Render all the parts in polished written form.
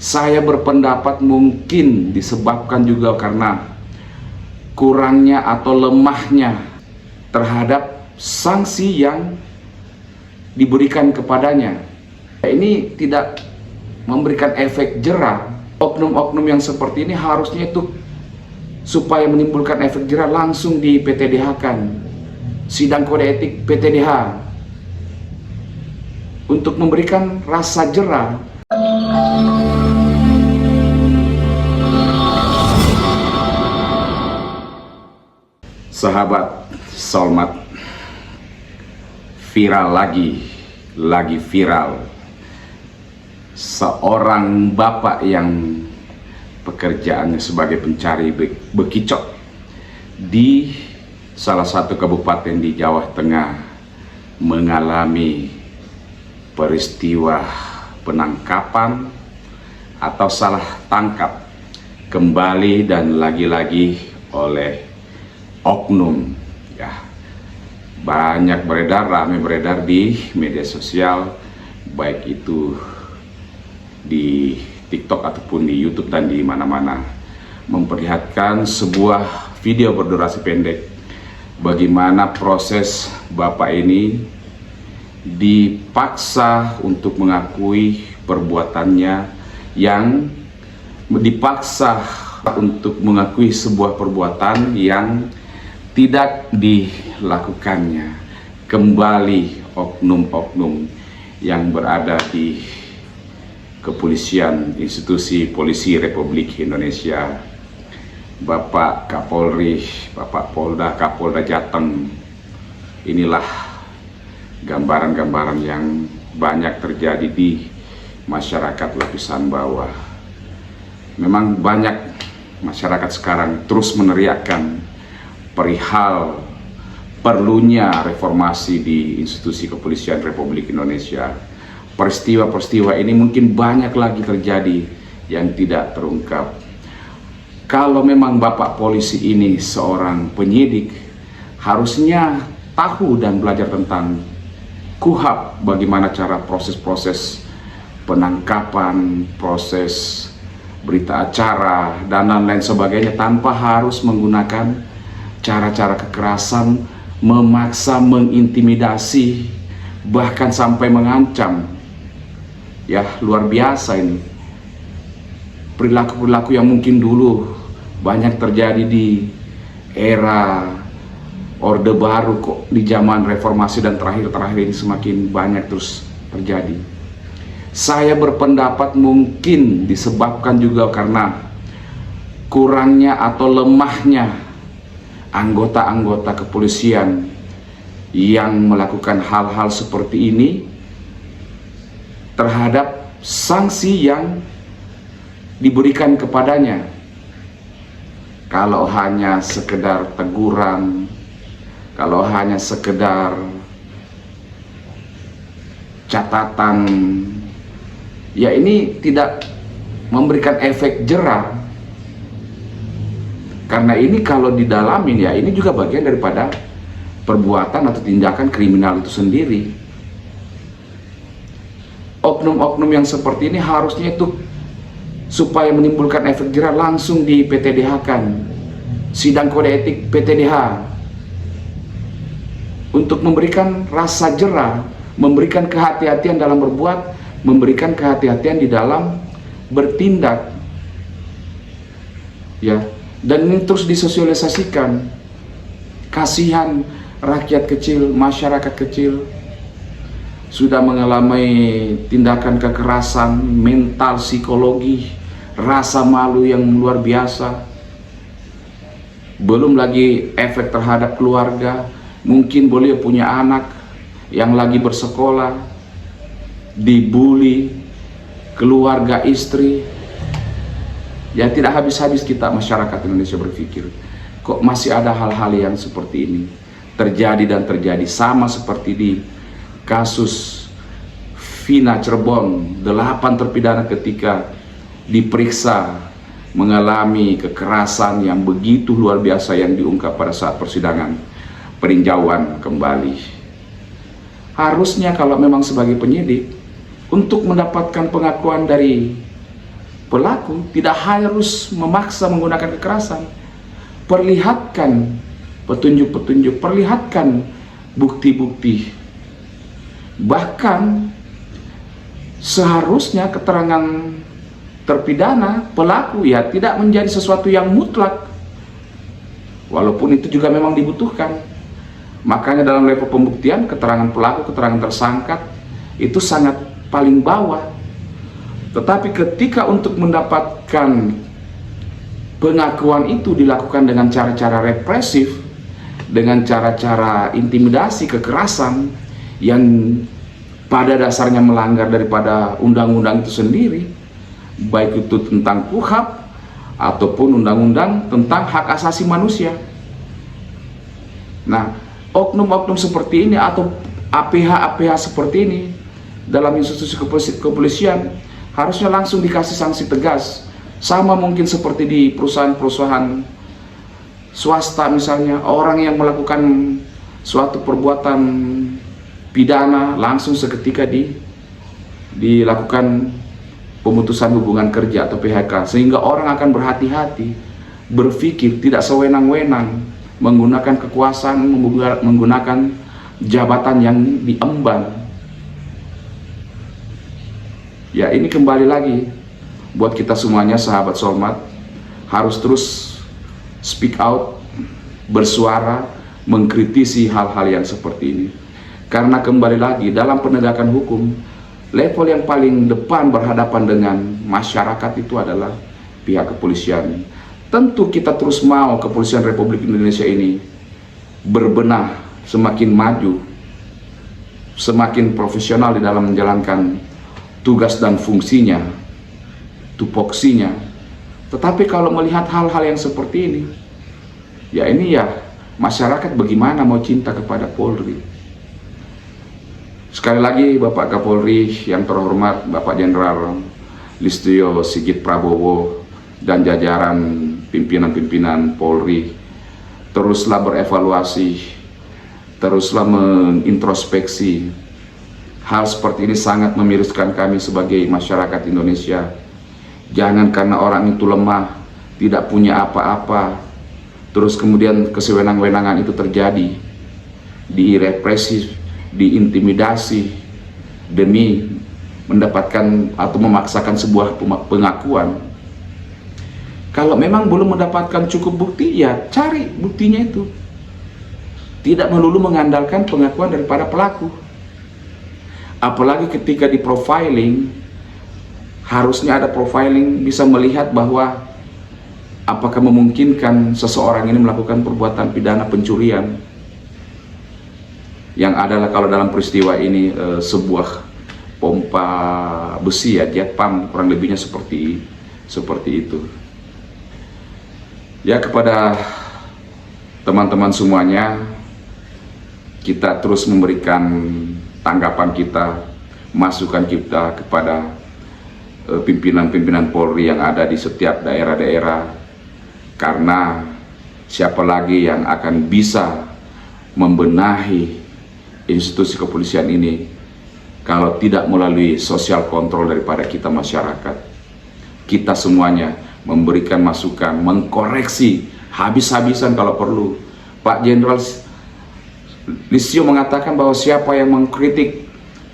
Saya berpendapat mungkin disebabkan juga karena kurangnya atau lemahnya terhadap sanksi yang diberikan kepadanya. Ini tidak memberikan efek jerah. Oknum-oknum yang seperti ini harusnya itu supaya menimbulkan efek jerah langsung di PTDH-kan, sidang kode etik PTDH, untuk memberikan rasa jerah. Sahabat Solmat, viral lagi viral seorang bapak yang pekerjaannya sebagai pencari bekicot di salah satu kabupaten di Jawa Tengah mengalami peristiwa penangkapan atau salah tangkap kembali dan lagi-lagi oleh oknum. Ya, banyak ramai beredar di media sosial, baik itu di TikTok ataupun di YouTube dan di mana-mana, memperlihatkan sebuah video berdurasi pendek bagaimana proses bapak ini dipaksa untuk mengakui perbuatannya, yang dipaksa untuk mengakui sebuah perbuatan yang tidak dilakukannya. Kembali oknum-oknum yang berada di kepolisian, institusi polisi Republik Indonesia, Bapak Kapolri, Bapak Polda, Kapolda Jateng. Inilah gambaran-gambaran yang banyak terjadi di masyarakat lapisan bawah. Memang banyak masyarakat sekarang terus meneriakkan perihal perlunya reformasi di institusi kepolisian Republik Indonesia. Peristiwa-peristiwa ini mungkin banyak lagi terjadi yang tidak terungkap. Kalau memang Bapak polisi ini seorang penyidik, harusnya tahu dan belajar tentang KUHP, bagaimana cara proses-proses penangkapan, proses berita acara, dan lain sebagainya, tanpa harus menggunakan cara-cara kekerasan, memaksa, mengintimidasi, bahkan sampai mengancam. Ya, luar biasa ini. Perilaku-perilaku yang mungkin dulu banyak terjadi di era Orde Baru, kok di zaman reformasi dan terakhir-terakhir ini semakin banyak terus terjadi. Saya berpendapat mungkin disebabkan juga karena kurangnya atau lemahnya anggota-anggota kepolisian yang melakukan hal-hal seperti ini terhadap sanksi yang diberikan kepadanya. Kalau hanya sekedar teguran, kalau hanya sekedar catatan, ya ini tidak memberikan efek jerah. Karena ini kalau didalamin, ya ini juga bagian daripada perbuatan atau tindakan kriminal itu sendiri. Oknum-oknum yang seperti ini harusnya itu supaya menimbulkan efek jerah langsung di PTDH-kan, sidang kode etik PTDH, untuk memberikan rasa jerah, memberikan kehati-hatian dalam berbuat, memberikan kehati-hatian di dalam bertindak. Ya, dan ini terus disosialisasikan. Kasihan rakyat kecil, masyarakat kecil sudah mengalami tindakan kekerasan mental, psikologi, rasa malu yang luar biasa. Belum lagi efek terhadap keluarga. Mungkin boleh punya anak yang lagi bersekolah, dibully, keluarga, istri. Ya, tidak habis-habis kita masyarakat Indonesia berpikir, kok masih ada hal-hal yang seperti ini terjadi dan terjadi. Sama seperti di kasus Vina Cirebon, 8 terpidana ketika diperiksa mengalami kekerasan yang begitu luar biasa yang diungkap pada saat persidangan peninjauan kembali. Harusnya kalau memang sebagai penyidik, untuk mendapatkan pengakuan dari pelaku tidak harus memaksa menggunakan kekerasan. Perlihatkan petunjuk-petunjuk, perlihatkan bukti-bukti. Bahkan seharusnya keterangan terpidana pelaku ya tidak menjadi sesuatu yang mutlak, walaupun itu juga memang dibutuhkan. Makanya dalam level pembuktian, keterangan pelaku, keterangan tersangka itu sangat paling bawah. Tetapi ketika untuk mendapatkan pengakuan itu dilakukan dengan cara-cara represif, dengan cara-cara intimidasi, kekerasan yang pada dasarnya melanggar daripada undang-undang itu sendiri, baik itu tentang KUHP ataupun undang-undang tentang hak asasi manusia. Nah, oknum-oknum seperti ini atau APH-APH seperti ini dalam institusi kepolisian harusnya langsung dikasih sanksi tegas. Sama mungkin seperti di perusahaan-perusahaan swasta misalnya, orang yang melakukan suatu perbuatan pidana langsung seketika dilakukan pemutusan hubungan kerja atau PHK, sehingga orang akan berhati-hati, berpikir tidak sewenang-wenang menggunakan kekuasaan, menggunakan jabatan yang diemban. Ya, ini kembali lagi buat kita semuanya, sahabat Solmat, harus terus speak out, bersuara, mengkritisi hal-hal yang seperti ini. Karena kembali lagi dalam penegakan hukum, level yang paling depan berhadapan dengan masyarakat itu adalah pihak kepolisian. Tentu kita terus mau kepolisian Republik Indonesia ini berbenah, semakin maju, semakin profesional di dalam menjalankan tugas dan fungsinya, tupoksinya. Tetapi kalau melihat hal-hal yang seperti ini, ya ini ya masyarakat bagaimana mau cinta kepada Polri. Sekali lagi Bapak Kapolri yang terhormat, Bapak Jenderal Listio Sigit Prabowo dan jajaran pimpinan-pimpinan Polri, teruslah berevaluasi, teruslah mengintrospeksi. Hal seperti ini sangat memiriskan kami sebagai masyarakat Indonesia. Jangan karena orang itu lemah, tidak punya apa-apa, terus kemudian kesewenang-wenangan itu terjadi, direpresi, diintimidasi demi mendapatkan atau memaksakan sebuah pengakuan. Kalau memang belum mendapatkan cukup bukti, ya cari buktinya itu. Tidak melulu mengandalkan pengakuan daripada pelaku. Apalagi ketika di profiling, harusnya ada profiling bisa melihat bahwa apakah memungkinkan seseorang ini melakukan perbuatan pidana pencurian. Yang adalah kalau dalam peristiwa ini sebuah pompa besi ya, jet pump, kurang lebihnya seperti itu. Ya, kepada teman-teman semuanya, kita terus memberikan tanggapan kita, masukan kita kepada pimpinan-pimpinan Polri yang ada di setiap daerah-daerah, karena siapa lagi yang akan bisa membenahi institusi kepolisian ini kalau tidak melalui sosial kontrol daripada kita masyarakat. Kita semuanya memberikan masukan, mengkoreksi habis-habisan kalau perlu. Pak Jenderal Listio mengatakan bahwa siapa yang mengkritik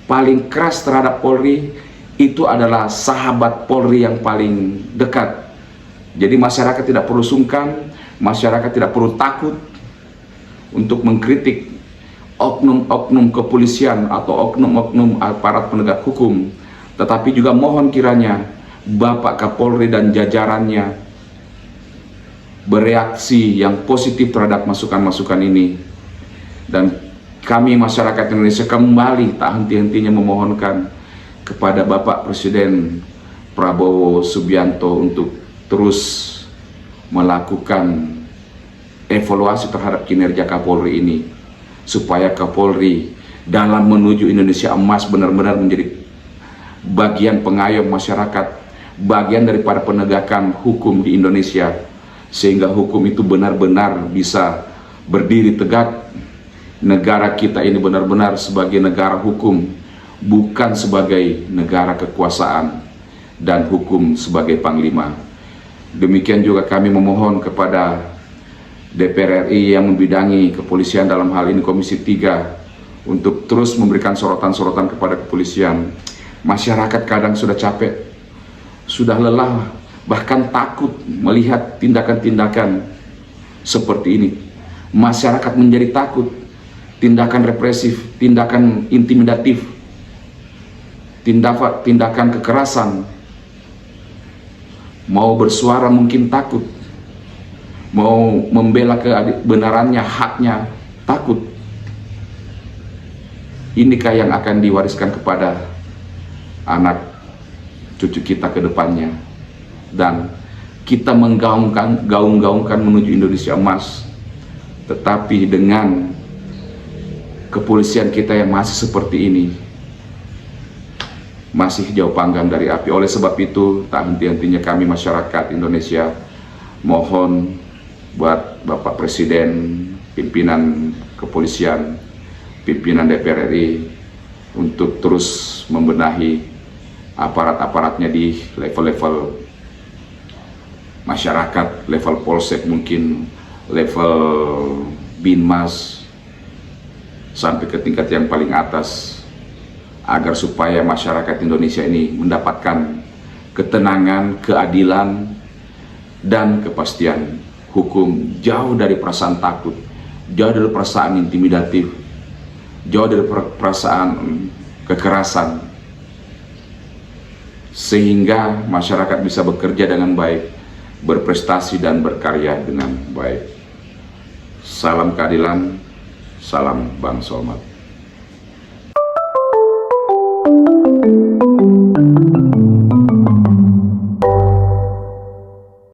paling keras terhadap Polri itu adalah sahabat Polri yang paling dekat. Jadi masyarakat tidak perlu sungkan, masyarakat tidak perlu takut untuk mengkritik oknum-oknum kepolisian atau oknum-oknum aparat penegak hukum. Tetapi juga mohon kiranya Bapak Kapolri dan jajarannya bereaksi yang positif terhadap masukan-masukan ini. Dan kami masyarakat Indonesia kembali tak henti-hentinya memohonkan kepada Bapak Presiden Prabowo Subianto untuk terus melakukan evaluasi terhadap kinerja Kapolri ini, supaya Kapolri dalam menuju Indonesia emas benar-benar menjadi bagian pengayom masyarakat, bagian daripada penegakan hukum di Indonesia, sehingga hukum itu benar-benar bisa berdiri tegak. Negara kita ini benar-benar sebagai negara hukum, bukan sebagai negara kekuasaan dan hukum sebagai panglima. Demikian juga kami memohon kepada DPR RI yang membidangi kepolisian, dalam hal ini Komisi 3, untuk terus memberikan sorotan-sorotan kepada kepolisian. Masyarakat kadang sudah capek, sudah lelah, bahkan takut melihat tindakan-tindakan seperti ini. Masyarakat menjadi takut, tindakan represif, tindakan intimidatif, tindakan kekerasan. Mau bersuara mungkin takut, mau membela kebenarannya, haknya, takut. Inikah yang akan diwariskan kepada anak cucu kita ke depannya? Dan kita menggaung-gaungkan menuju Indonesia emas, tetapi dengan kepolisian kita yang masih seperti ini, masih jauh panggang dari api. Oleh sebab itu, tak henti-hentinya kami masyarakat Indonesia mohon buat Bapak Presiden, pimpinan kepolisian, pimpinan DPR RI untuk terus membenahi aparat-aparatnya di level-level masyarakat, level polsek, mungkin level binmas, sampai ke tingkat yang paling atas, agar supaya masyarakat Indonesia ini mendapatkan ketenangan, keadilan, dan kepastian hukum, jauh dari perasaan takut, jauh dari perasaan intimidatif, jauh dari perasaan kekerasan, sehingga masyarakat bisa bekerja dengan baik, berprestasi dan berkarya dengan baik. Salam keadilan, salam Bang Solmat.